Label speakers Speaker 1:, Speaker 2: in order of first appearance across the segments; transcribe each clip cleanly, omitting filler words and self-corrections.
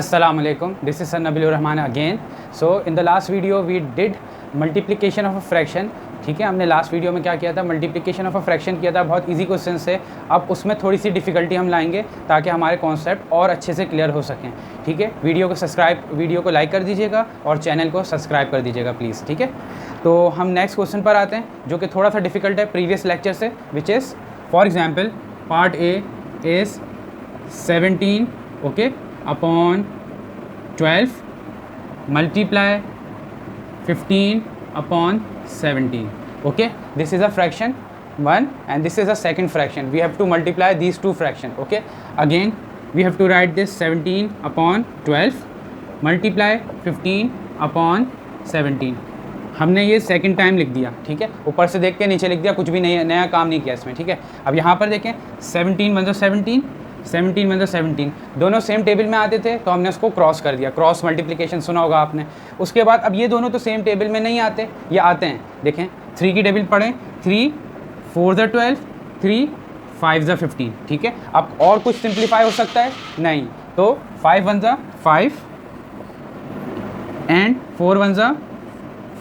Speaker 1: Assalamu alaikum. This is Nabil Rahman again. So in the last video we did multiplication of a fraction. ठीक है, हमने last video में क्या किया था, मल्टीप्लिकेशन ऑफ अ फ्रैक्शन किया था, बहुत इजी क्वेश्चन से। अब उसमें थोड़ी सी डिफ़िकल्टी हम लाएंगे ताकि हमारे कॉन्सेप्ट और अच्छे से क्लियर हो सकें। ठीक है, वीडियो को लाइक कर दीजिएगा और चैनल को सब्सक्राइब कर दीजिएगा प्लीज़। ठीक है, तो हम नेक्स्ट क्वेश्चन पर आते हैं जो कि थोड़ा सा डिफ़िकल्ट है प्रीवियस लेक्चर से, which is for example part A is 17 okay upon 12 multiply 15 upon 17. Okay, this is a fraction 1 and this is a second fraction. We have to multiply these two fractions. Okay, again we have to write this 17 upon 12 multiply 15 upon 17. हमने ये second time लिख दिया। ठीक है, ऊपर से देख के नीचे लिख दिया, कुछ भी नहीं, नया काम नहीं किया इसमें। ठीक है, अब यहाँ पर देखें 17 1 17 17 1 17 दोनों सेम टेबल में आते थे तो हमने उसको क्रॉस कर दिया, क्रॉस मल्टीप्लिकेशन सुना होगा आपने। उसके बाद अब ये दोनों तो सेम टेबल में नहीं आते, ये आते हैं। देखें 3 की टेबल पढ़ें, 3 4 12 3 5 15। ठीक है, अब और कुछ सिंप्लीफाई हो सकता है नहीं, तो 5 1 5 एंड 4 1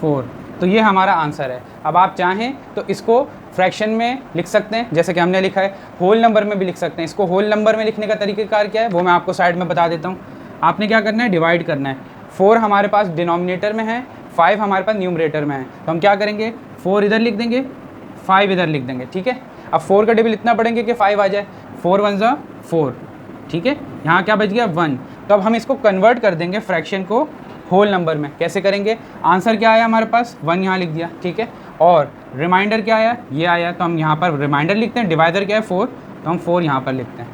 Speaker 1: 4। तो ये हमारा आंसर है। अब आप चाहें तो इसको फ्रैक्शन में लिख सकते हैं जैसे कि हमने लिखा है, होल नंबर में भी लिख सकते हैं। इसको होल नंबर में लिखने का तरीक़ाकार क्या है वो मैं आपको साइड में बता देता हूँ। आपने क्या करना है, डिवाइड करना है। 4 हमारे पास डिनोमिनेटर में है, 5 हमारे पास न्यूमरेटर में है, तो हम क्या करेंगे 4 इधर लिख देंगे, 5 इधर लिख देंगे। ठीक है, अब 4 का टेबल इतना पढ़ेंगे कि 5 आ जाए, 4 1 4। ठीक है, यहाँ क्या बच गया 1। तो अब हम इसको कन्वर्ट कर देंगे फ्रैक्शन को होल नंबर में। कैसे करेंगे, आंसर क्या आया हमारे पास 1 यहाँ लिख दिया। ठीक है, और रिमाइंडर क्या आया, ये आया, तो हम यहाँ पर रिमाइंडर लिखते हैं। डिवाइडर क्या है 4, तो हम 4 यहाँ पर लिखते हैं।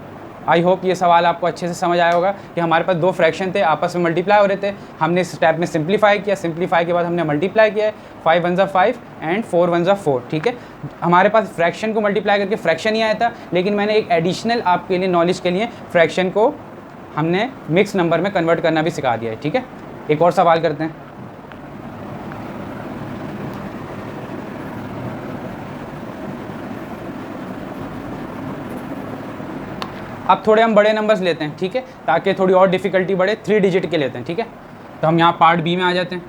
Speaker 1: आई होप ये सवाल आपको अच्छे से समझ आया होगा कि हमारे पास दो फ्रैक्शन थे, आपस में मल्टीप्लाई हो रहे थे। हमने इस स्टेप में सिंप्लीफाई किया, सिंप्लीफाई के बाद हमने मल्टीप्लाई किया है, 5 1 5 एंड 4 1 4। ठीक है, हमारे पास फ्रैक्शन को मल्टीप्लाई करके फ्रैक्शन ही आया था, लेकिन मैंने एक एडिशनल आपके लिए नॉलेज के लिए फ्रैक्शन को हमने मिक्स नंबर में कन्वर्ट करना भी सिखा दिया है। ठीक है, एक और सवाल करते हैं। अब थोड़े हम बड़े नंबर्स लेते हैं। ठीक है, ताकि थोड़ी और डिफ़िकल्टी बढ़े, 3 डिजिट के लेते हैं। ठीक है, तो हम यहाँ पार्ट बी में आ जाते हैं।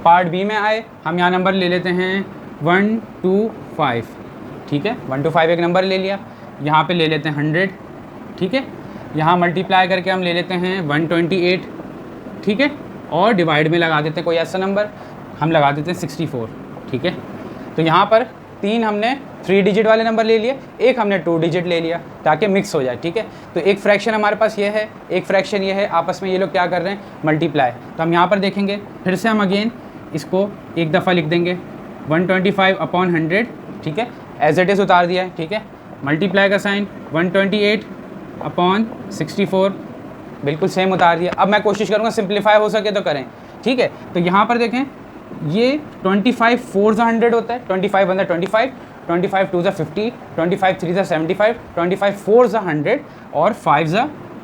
Speaker 1: पार्ट बी में आए, हम यहाँ नंबर ले लेते हैं 1 2 5। ठीक है, 1 2 5 एक नंबर ले लिया, यहाँ पे ले लेते हैं 100। ठीक है, यहाँ मल्टीप्लाई करके हम ले लेते हैं 128। ठीक है, और डिवाइड में लगा देते हैं कोई ऐसा नंबर, हम लगा देते हैं 64। ठीक है, तो यहाँ पर 3 हमने 3 डिजिट वाले नंबर ले लिए, एक हमने 2 डिजिट ले लिया ताकि मिक्स हो जाए। ठीक है, तो एक फ्रैक्शन हमारे पास ये है, एक फ्रैक्शन ये है, आपस में ये लोग क्या कर रहे हैं, मल्टीप्लाई। तो हम यहाँ पर देखेंगे, फिर से हम अगेन इसको एक दफ़ा लिख देंगे 125 अपॉन 100। ठीक है, एज इट इज़ उतार दिया है। ठीक है, मल्टीप्लाई का साइन 128 अपॉन 64, बिल्कुल सेम उतार दिया। अब मैं कोशिश करूँगा सिंप्लीफाई हो सके तो करें। ठीक है, तो यहाँ पर देखें, ये 25 4 100 होता है, 25 1 25, 25 2 50, 25 3 75, 25 4 100 और 5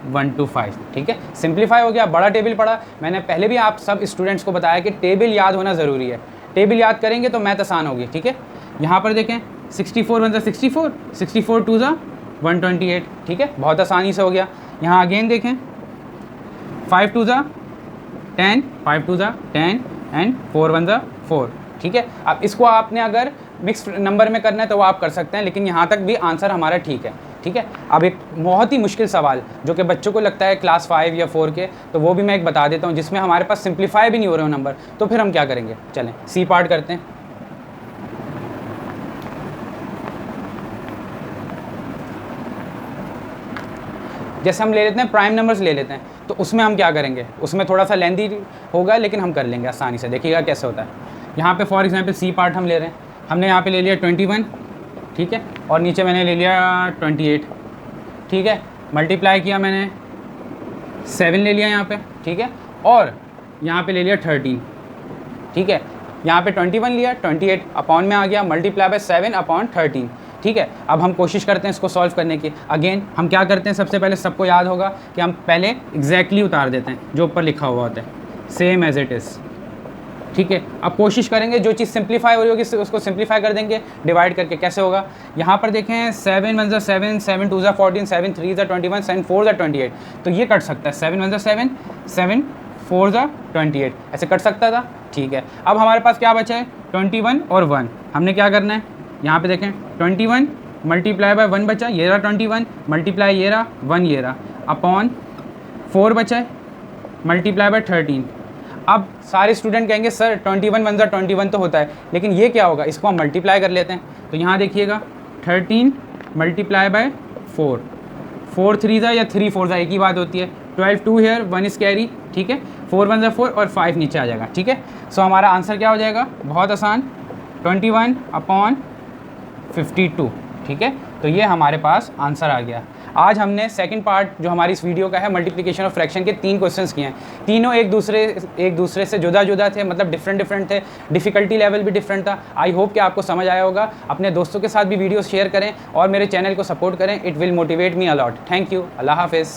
Speaker 1: 125। ठीक है, सिंप्लीफाई हो गया, बड़ा टेबल पड़ा। मैंने पहले भी आप सब स्टूडेंट्स को बताया कि टेबल याद होना ज़रूरी है, टेबल याद करेंगे तो मैथ आसान होगी। ठीक है, यहाँ पर देखें 64 1 64, 64 2 128। ठीक है, बहुत आसानी से हो गया। यहाँ अगेन देखें 5 2 10, 5 2 10 एंड 4 1 4। ठीक है, अब इसको आपने अगर मिक्स नंबर में करना है तो वो आप कर सकते हैं, लेकिन यहाँ तक भी आंसर हमारा ठीक है। ठीक है, अब एक बहुत ही मुश्किल सवाल जो कि बच्चों को लगता है क्लास 5 या 4 के, तो वो भी मैं एक बता देता हूँ जिसमें हमारे पास सिंप्लीफाई भी नहीं हो रहे हो नंबर। तो फिर हम क्या करेंगे, चलें सी पार्ट करते हैं। जैसे हम ले लेते हैं प्राइम नंबर्स ले लेते हैं, तो उसमें हम क्या करेंगे, उसमें थोड़ा सा लेंदी होगा लेकिन हम कर लेंगे आसानी से। देखिएगा कैसे होता है। यहाँ पे फॉर एग्जांपल सी पार्ट हम ले रहे हैं, हमने यहाँ पे ले लिया 21। ठीक है, और नीचे मैंने ले लिया 28। ठीक है, मल्टीप्लाई किया मैंने 7 ले लिया यहाँ पे। ठीक है, और यहाँ पे ले लिया 13। ठीक है, यहाँ पे 21 लिया, 28 अपॉन में आ गया, मल्टीप्लाई बाय 7 अपॉन 13। ठीक है, अब हम कोशिश करते हैं इसको सॉल्व करने की। अगेन हम क्या करते हैं, सबसे पहले सबको याद होगा कि हम पहले एग्जैक्टली उतार देते हैं जो ऊपर लिखा हुआ होता है, सेम एज इट इज़। ठीक है। अब कोशिश करेंगे जो चीज़ सिंप्लीफाई हो रही होगी उसको सिंप्लीफाई कर देंगे डिवाइड करके। कैसे होगा, यहाँ पर देखें 7 1 7, 7 2 14, 7 3 21, 7 4 28, तो ये कट सकता है 7 1 7, 7 4 28, ऐसे कट सकता था। ठीक है, अब हमारे पास क्या बचा है 21 और 1। हमने क्या करना है, यहाँ पे देखें 21 मल्टीप्लाई बाय 1 बचा, ये रहा 21 मल्टीप्लाई ये रहा 1 ये रहा अपॉन 4 बचा है मल्टीप्लाई बाय 13। अब सारे स्टूडेंट कहेंगे सर 21 1 21 तो होता है, लेकिन ये क्या होगा, इसको हम मल्टीप्लाई कर लेते हैं। तो यहाँ देखिएगा 13 मल्टीप्लाई बाय 4, 4 3 या 3 4 एक ही बात होती है। 12 2 हेयर 1 इस कैरी, ठीक है। 4 1 4 और 5 नीचे आ जाएगा, ठीक है। सो हमारा आंसर क्या हो जाएगा, बहुत आसान 21 अपॉन 52, ठीक है। तो ये हमारे पास आंसर आ गया। आज हमने सेकंड पार्ट जो हमारी इस वीडियो का है मल्टीप्लिकेशन ऑफ फ्रैक्शन के 3 क्वेश्चंस किए हैं। तीनों एक दूसरे से जुदा जुदा थे, मतलब डिफरेंट थे, डिफ़िकल्टी लेवल भी डिफरेंट था। आई होप कि आपको समझ आया होगा। अपने दोस्तों के साथ भी वीडियो शेयर करें और मेरे चैनल को सपोर्ट करें, it will motivate me a lot. Thank you, Allah हाफिज़।